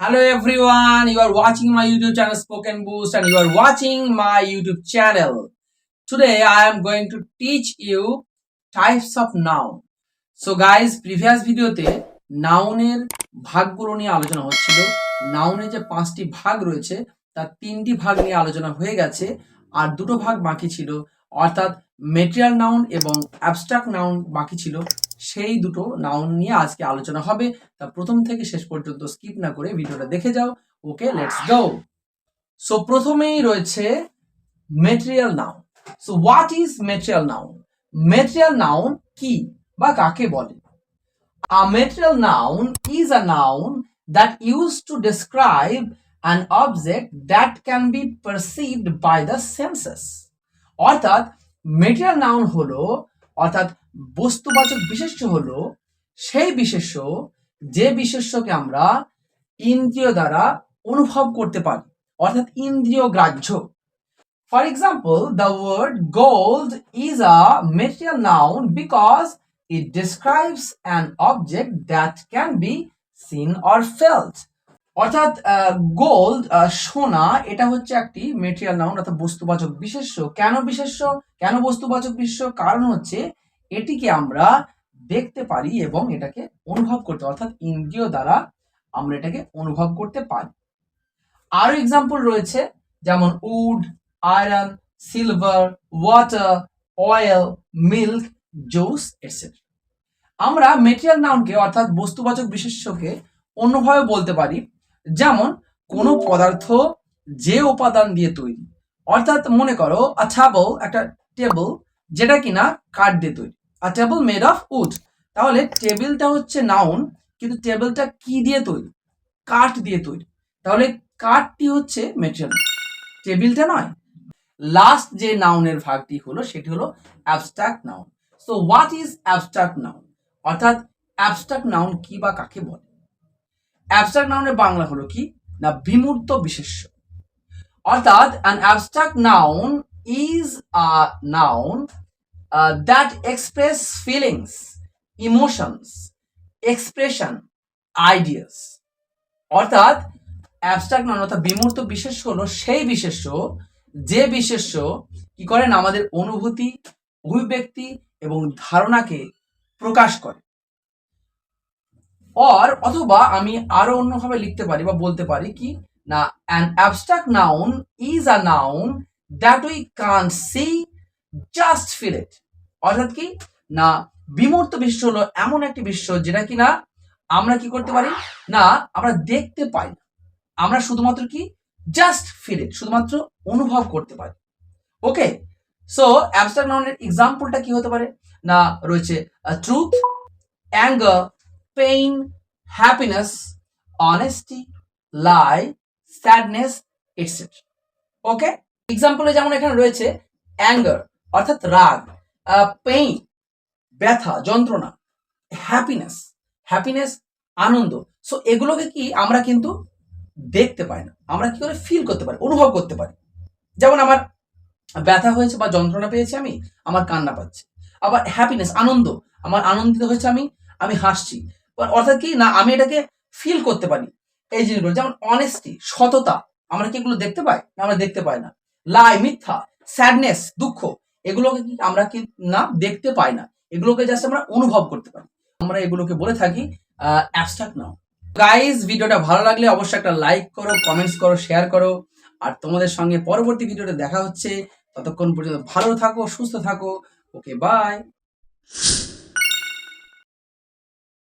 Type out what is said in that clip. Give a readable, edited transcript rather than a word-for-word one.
Hello everyone, you are watching my YouTube channel Spoken Boost and you are watching my YouTube channel. Today I am going to teach you types of noun. So guys, previous ভিডিওতে নাউনের ভাগগুলো নিয়ে আলোচনা হচ্ছিল। নাউনের যে 5টি ভাগ রয়েছে তার 3টি ভাগ নিয়ে আলোচনা হয়ে গেছে আর দুটো ভাগ বাকি ছিল, অর্থাৎ ম্যাটেরিয়াল নাউন এবং অ্যাবস্ট্রাক্ট নাউন বাকি ছিল। সেই দুটো নাউন নিয়ে আজকে আলোচনা হবে। তা প্রথম থেকে শেষ পর্যন্ত স্কিপ না করে ভিডিওটা দেখে যাও। ওকে, লেটস গো। সো প্রথমেই রয়েছে material noun. So what is material noun? Material noun কি বা কাকে বলে? A material noun is a noun that used to describe an object that can be perceived by the senses. অর্থাৎ material noun হলো, অর্থাৎ বস্তুবাচক বিশেষ্য হলো সেই বিশেষ্য যে বিশেষ্যকে আমরা ইন্দ্রিয় দ্বারা অনুভব করতে পারি, অর্থাৎ ইন্দ্রিয় গ্রাহ্য। For example, the word gold is a material noun because it describes an object that can be seen or felt. অর্থাৎ গোল্ড, সোনা, এটা হচ্ছে একটি ম্যাটেরিয়াল নাউন, অর্থাৎ বস্তুবাচক বিশেষ্য। কেন বিশেষ্য, কেন বস্তুবাচক বিশেষ্য? কারণ হচ্ছে এটিকে আমরা দেখতে পারি এবং এটাকে অনুভব করতে, অর্থাৎ ইন্দ্রিয় দ্বারা আমরা এটাকে অনুভব করতে পারি। আরো এক্সাম্পল রয়েছে, যেমন wood, iron, silver, water, oil, milk, juice etcetera. আমরা ম্যাটেরিয়াল নাউনকে অর্থাৎ বস্তুবাচক বিশেষ্যকে অন্যভাবে বলতে পারি, যেমন কোনো পদার্থ যে উপাদান দিয়ে তৈরি। অর্থাৎ মনে করো একটা টেবিল যেটা কিনা কাঠ দিয়ে তৈরি, আ টেবিল মেড অফ উড। তাহলে টেবিলটা হচ্ছে নাউন, কিন্তু টেবিলটা কি দিয়ে তৈরি? কাঠ দিয়ে তৈরি। তাহলে কাঠটি হচ্ছে ম্যাটেরিয়াল, টেবিলটা নয়। লাস্ট যে নাউনের ভাগটি হলো সেটি হলো abstract noun. So what is abstract noun? অর্থাৎ অ্যাবস্ট্রাক্ট নাউন কি বা কাকে বলে? অ্যাবস্ট্রাক্ট নাউনের বাংলা হলো কি না বিমূর্ত বিশেষ্য। অর্থাৎ an abstract noun is a noun that express feelings, emotions, expression, ideas. অর্থাৎ অ্যাবস্ট্রাক্ট নাউন অর্থাৎ বিমূর্ত বিশেষ্য হলো সেই বিশেষ্য যে বিশেষ্য কি করেন আমাদের অনুভূতি, অভিব্যক্তি এবং ধারণাকে প্রকাশ করে। অথবা আমি আরো অন্যভাবে লিখতে পারি বা বলতে পারি কি না an abstract noun is a noun that we can't see, just feel it. অর্থাৎ কি না বিমূর্ত বিশ্ব হলো এমন একটি বিশ্ব যেটা কিনা আমরা কি করতে পারি না আমরা দেখতে পাই না, আমরা শুধুমাত্র কি জাস্ট ফিল ইট, শুধুমাত্র অনুভব করতে পারি। ওকে, সো অ্যাবস্ট্রাক্ট নাউনের এক্সাম্পলটা কি হতে পারে না রয়েছে truth, anger, pain, happiness, honesty, lie, sadness etcetera. Okay, এক্সাম্পলে যেমন এখানে রয়েছে অ্যাঙ্গার অর্থাৎ রাগ, পেইন ব্যথা যন্ত্রণা, হ্যাপিনেস আনন্দ। সো এগুলোকে কি আমরা কিন্তু দেখতে পাই না, আমরা কি করে ফিল করতে পারি, অনুভব করতে পারি। যেমন আমার ব্যথা হয়েছে বা যন্ত্রণা পেয়েছি, আমার কান্না পাচ্ছে। আবার হ্যাপিনেস আনন্দ, আমার আনন্দিত হয়েছে, আমি হাসছি। অর্থাৎ কি না আমি এটাকে ফিল করতে পারি এই জিনিসগুলো। যেমন অনেস্টি সততা, আমরা কি এগুলো দেখতে পাই না, আমরা দেখতে পাই না। লাই মিথ্যা, স্যাডনেস দুঃখ, এগুলোকে কি আমরা কি না দেখতে পাই না, এগুলোকে জাস্ট আমরা অনুভব করতে পারি। আমরা এগুলোকে বলে থাকি অ্যাবস্ট্রাক্ট নাউন। গাইস, ভিডিওটা ভালো লাগলে অবশ্যই একটা লাইক করো, কমেন্টস করো, শেয়ার করো। আর তোমাদের সঙ্গে পরবর্তী ভিডিওতে দেখা হচ্ছে। ততক্ষণ পর্যন্ত ভালো থাকো, সুস্থ থাকো। ওকে, বাই।